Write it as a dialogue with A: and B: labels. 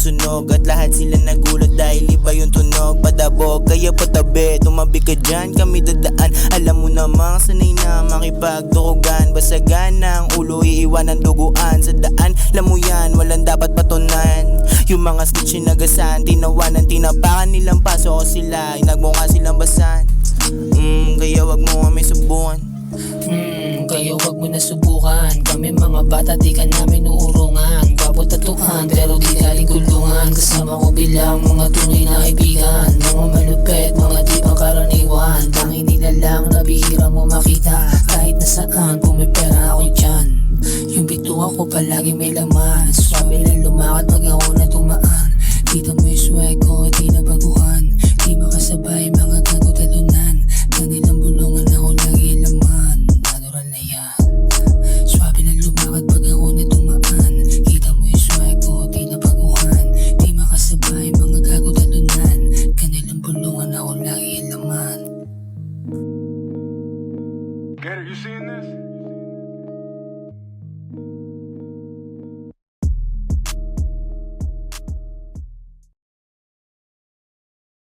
A: sunog at lahat sila nagulat dahil iba yung tunog. Padabog kaya patabi, tumabi ka dyan, kami dadaan. Alam mo namang sanay na makipagdukugan. Basagan ng ulo, iiwan ng duguan sa daan. Alam mo yan, walang dapat patunan. Yung mga snitch nagasan, tinawanan, tinapakan nilang paso ko sila, inagmukha silang basan. Kaya wag mo kami subukan.
B: Kaya wag mo na subukan. Kami mga bata, di ka namin uurungan. Gwapo tatuhan, pero di galing kulungan. Kasama ko bilang mga tunay na kaibigan. Mga malupet, mga di pangkaraniwan. Tangin nila lang na bihira mo makita. Kahit nasaan, kung may pera ako dyan. Yung bituan ko palagi may laman. Swabe lang lumakad pag ako na tumaan. Kita mo yung swag ko, di na baguhan. Di makasabay mga gagutalunan. Kanilang bulungan ako lagi laman. Natural na yan. Swabe lang lumakad pag ako na tumaan. Kita mo yung swag ko, di na baguhan. Di makasabay mga gagutalunan. Kanilang bulungan ako lagi laman.